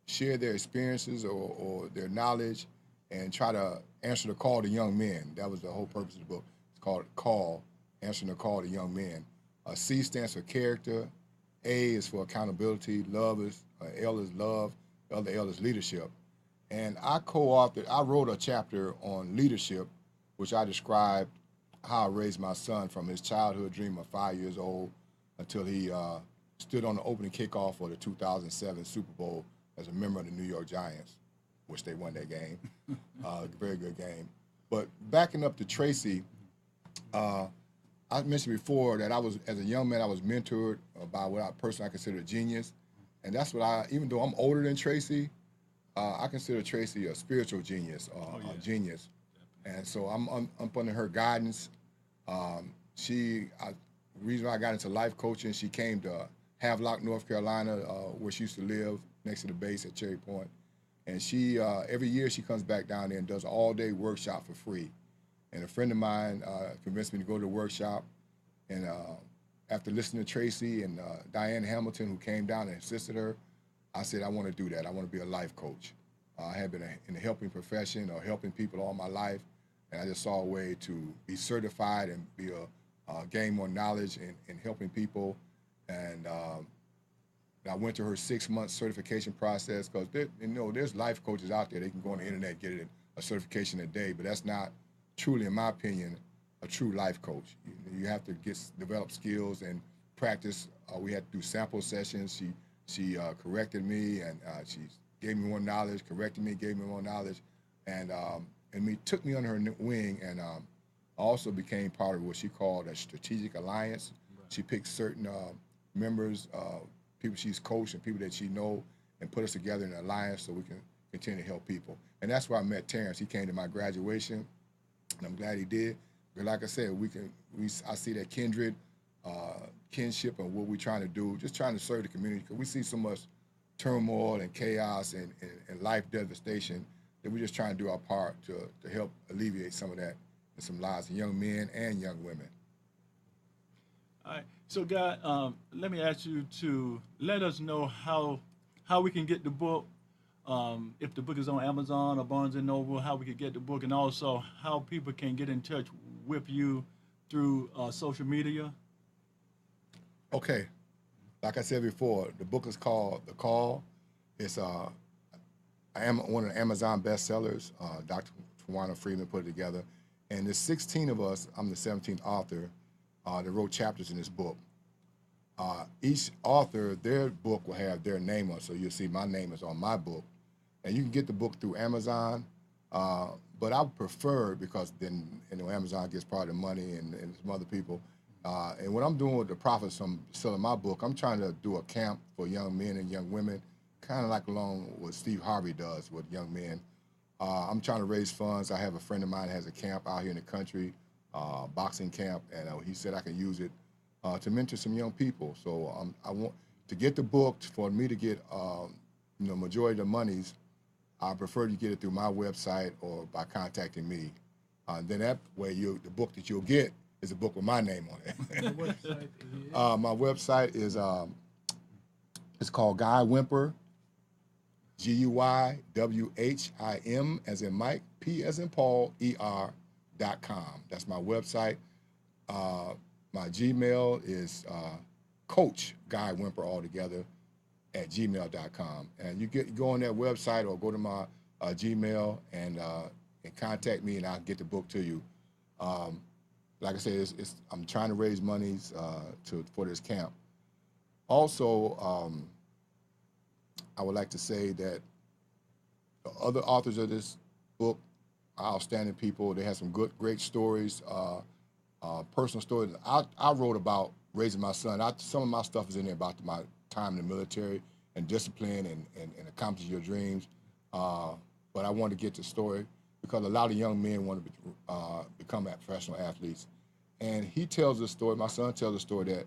share their experiences or their knowledge and try to answer the call to young men, that was the whole purpose of the book. It's called Call, Answering the Call to Young Men. C stands for character, A is for accountability, L is love, the other L is leadership. And I wrote a chapter on leadership, which I described how I raised my son from his childhood dream of 5 years old until he stood on the opening kickoff for the 2007 Super Bowl as a member of the New York Giants, which they won that game. Very good game. But backing up to Tracy, I mentioned before that as a young man, I was mentored by what I personally consider a genius. And that's what even though I'm older than Tracy, I consider Tracy a spiritual genius, a genius. And so I'm under her guidance. The reason why I got into life coaching, she came to Havelock, North Carolina, where she used to live next to the base at Cherry Point. And she, every year she comes back down there and does an all-day workshop for free. And a friend of mine convinced me to go to the workshop. And after listening to Tracy and Diane Hamilton, who came down and assisted her, I said, I want to do that. I want to be a life coach. I have been in the helping profession or helping people all my life. And I just saw a way to be certified and gain more knowledge in helping people. And I went to her 6-month certification process because there's life coaches out there. They can go on the internet, get a certification a day, but that's not truly, in my opinion, a true life coach. You have to develop skills and practice. We had to do sample sessions. She corrected me, and she gave me more knowledge, corrected me, gave me more knowledge, and took me under her wing, and I also became part of what she called a strategic alliance. Right. She picked certain members, people she's coached and people that she know, and put us together in an alliance so we can continue to help people. And that's where I met Terrence. He came to my graduation, and I'm glad he did. But like I said, I see that kindred, kinship, and what we're trying to do, just trying to serve the community, because we see so much turmoil and chaos and life devastation then we're just trying to do our part to help alleviate some of that in some lives of young men and young women. All right. So, Guy, let me ask you to let us know how we can get the book. If the book is on Amazon or Barnes & Noble, how we can get the book, and also how people can get in touch with you through social media. Okay. Like I said before, the book is called The Call. It's one of the Amazon bestsellers. Dr. Tawana Freeman put it together. And there's 16 of us. I'm the 17th author that wrote chapters in this book. Each author, their book will have their name on it. So you'll see my name is on my book. And you can get the book through Amazon. But I would prefer, because then Amazon gets part of the money and some other people. And what I'm doing with the profits from selling my book, I'm trying to do a camp for young men and young women, kind of like along what Steve Harvey does with young men. I'm trying to raise funds. I have a friend of mine that has a camp out here in the country, boxing camp, and he said I can use it to mentor some young people. So I want to get the book. For me to get majority of the monies, I prefer to get it through my website or by contacting me. Then that way, the book that you'll get is a book with my name on it. My website is it's called Guy Whimper, GUYWHIM as in Mike, P as in Paul, ER.com. That's my website. My Gmail is Coach Guy Whimper altogether at gmail.com. And you go on that website or go to my Gmail and contact me, and I'll get the book to you. Like I said, I'm trying to raise monies for this camp. Also, I would like to say that the other authors of this book are outstanding people. They have some great stories, personal stories. I wrote about raising my son. Some of my stuff is in there about my time in the military and discipline and accomplishing your dreams. But I wanted to get the story because a lot of young men want to become professional athletes. And he tells the story, my son tells the story that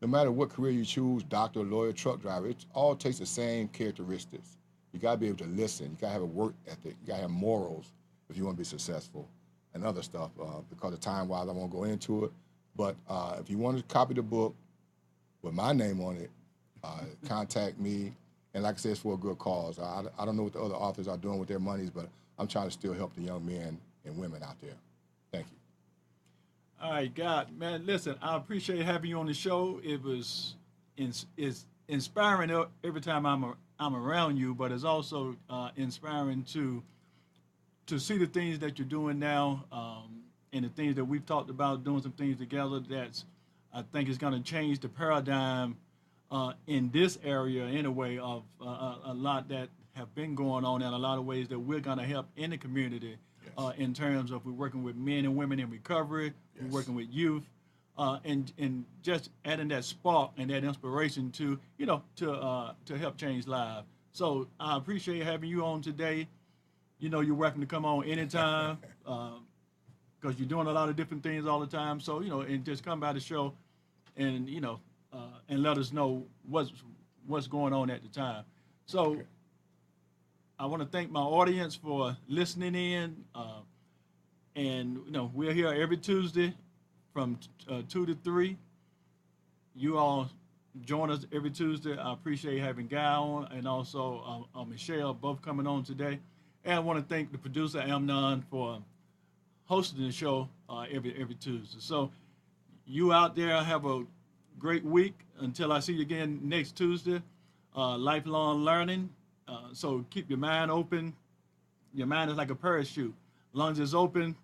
no matter what career you choose, doctor, lawyer, truck driver, it all takes the same characteristics. You gotta be able to listen. You gotta have a work ethic. You gotta have morals if you want to be successful and other stuff. Because of time-wise, I won't go into it. But if you want to copy the book with my name on it, contact me. And like I said, it's for a good cause. I don't know what the other authors are doing with their monies, but I'm trying to still help the young men and women out there. Thank you. All right, God, man, listen, I appreciate having you on the show. It was it's inspiring every time I'm around you, but it's also inspiring to see the things that you're doing now, and the things that we've talked about, doing some things together that's, I think, is going to change the paradigm in this area anyway of a lot that have been going on, and a lot of ways that we're going to help in the community. Yes. In terms of we're working with men and women in recovery, yes. We're working with youth, and just adding that spark and that inspiration to help change lives. So I appreciate having you on today. You're welcome to come on anytime because you're doing a lot of different things all the time. So and just come by the show, and and let us know what's going on at the time. So. Okay. I want to thank my audience for listening in, and we're here every Tuesday from 2 to 3. You all join us every Tuesday. I appreciate having Guy on and also Michelle both coming on today. And I want to thank the producer Amnon for hosting the show every Tuesday. So you out there have a great week until I see you again next Tuesday. Lifelong learning. So keep your mind open. Your mind is like a parachute. As long as it's open,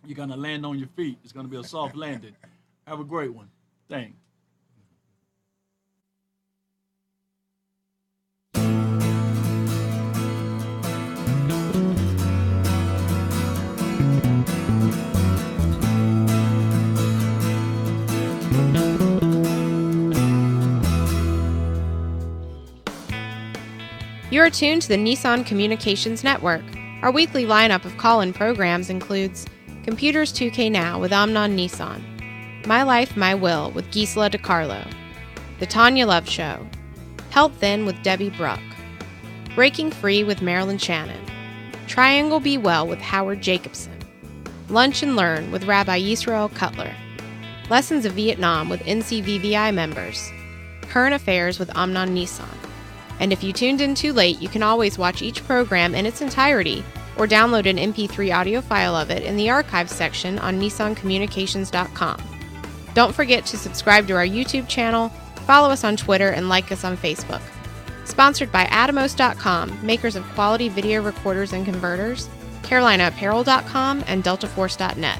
you're going to land on your feet. It's going to be a soft landing. Have a great one. Thanks. You are tuned to the Nissan Communications Network. Our weekly lineup of call-in programs includes Computers 2K Now with Amnon Nissan, My Life, My Will with Gisela DiCarlo, The Tanya Love Show, Health Then with Debbie Bruck, Breaking Free with Marilyn Shannon, Triangle Be Well with Howard Jacobson, Lunch and Learn with Rabbi Yisrael Cutler, Lessons of Vietnam with NCVVI members, Current Affairs with Amnon Nissan. And if you tuned in too late, you can always watch each program in its entirety or download an MP3 audio file of it in the archives section on nissancommunications.com. Don't forget to subscribe to our YouTube channel, follow us on Twitter, and like us on Facebook. Sponsored by Atomos.com, makers of quality video recorders and converters, CarolinaApparel.com, and DeltaForce.net.